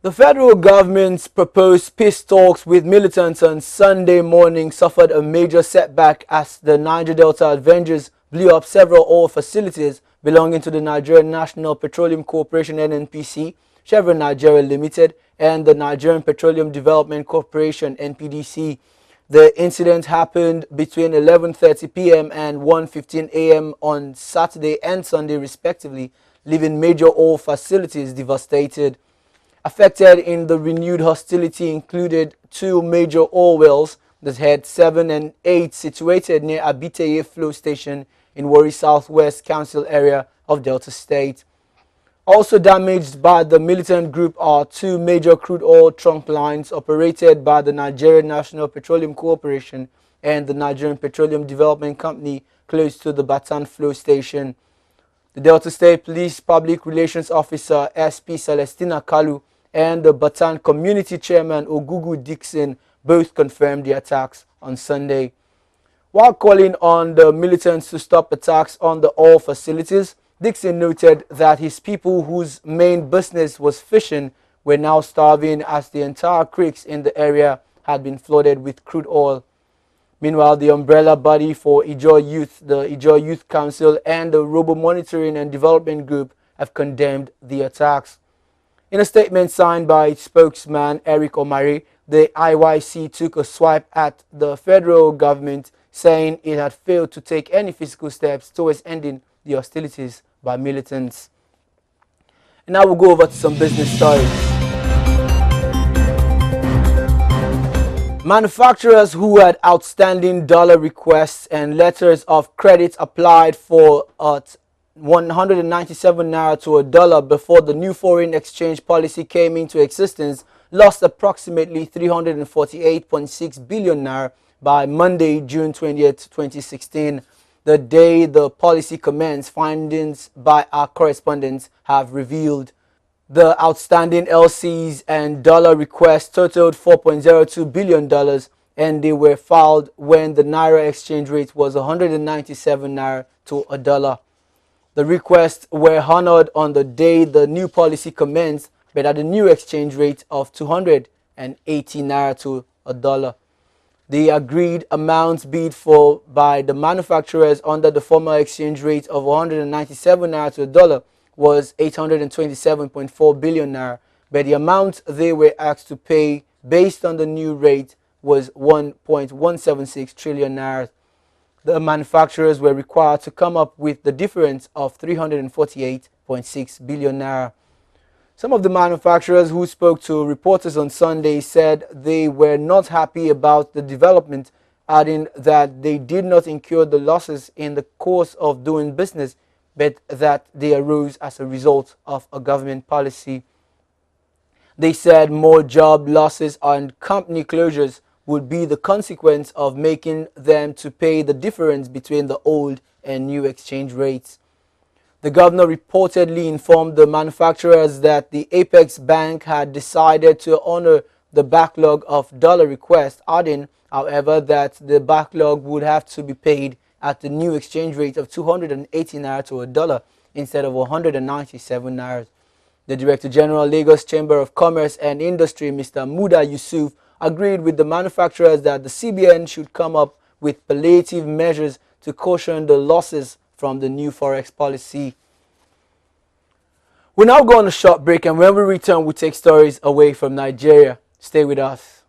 The federal government's proposed peace talks with militants on Sunday morning suffered a major setback as the Niger Delta Avengers blew up several oil facilities belonging to the Nigerian National Petroleum Corporation (NNPC), Chevron Nigeria Limited, and the Nigerian Petroleum Development Corporation (NPDC). The incident happened between 11:30 p.m. and 1:15 a.m. on Saturday and Sunday respectively, leaving major oil facilities devastated. Affected in the renewed hostility included two major oil wells that had 7 and 8 situated near Abiteye Flow Station in Warri Southwest Council area of Delta State. Also damaged by the militant group are two major crude oil trunk lines operated by the Nigerian National Petroleum Corporation and the Nigerian Petroleum Development Company close to the Batan Flow Station. The Delta State Police Public Relations Officer SP Celestina Kalu and the Batan Community Chairman Ogugu Dixon both confirmed the attacks on Sunday. While calling on the militants to stop attacks on the oil facilities, Dixon noted that his people, whose main business was fishing, were now starving as the entire creeks in the area had been flooded with crude oil. Meanwhile, the umbrella body for Ijaw Youth, the Ijaw Youth Council, and the Robo Monitoring and Development Group have condemned the attacks. In a statement signed by its spokesman Eric Omari, the IYC took a swipe at the federal government, saying it had failed to take any physical steps towards ending the hostilities by militants. And now we'll go over to some business stories. Manufacturers who had outstanding dollar requests and letters of credit applied for at 197 naira to $1 before the new foreign exchange policy came into existence lost approximately 348.6 billion naira by Monday, June 20th, 2016, the day the policy commenced, findings by our correspondents have revealed. The outstanding LCs and dollar requests totaled $4.02 billion, and they were filed when the naira exchange rate was 197 naira to $1. The requests were honored on the day the new policy commenced, but at the new exchange rate of 280 naira to $1. The agreed amounts bid for by the manufacturers under the former exchange rate of 197 naira to $1 was 827.4 billion naira, but the amount they were asked to pay based on the new rate was 1.176 trillion naira. The manufacturers were required to come up with the difference of 348.6 billion naira. Some of the manufacturers who spoke to reporters on Sunday said they were not happy about the development, adding that they did not incur the losses in the course of doing business, but that they arose as a result of a government policy. They said more job losses and company closures would be the consequence of making them to pay the difference between the old and new exchange rates. The governor reportedly informed the manufacturers that the Apex Bank had decided to honor the backlog of dollar requests, adding, however, that the backlog would have to be paid at the new exchange rate of 280 naira to $1 instead of 197 naira. The Director General, Lagos Chamber of Commerce and Industry, Mr. Muda Yusuf, agreed with the manufacturers that the CBN should come up with palliative measures to cushion the losses from the new forex policy. We'll now go on a short break, and when we return, we'll take stories away from Nigeria. Stay with us.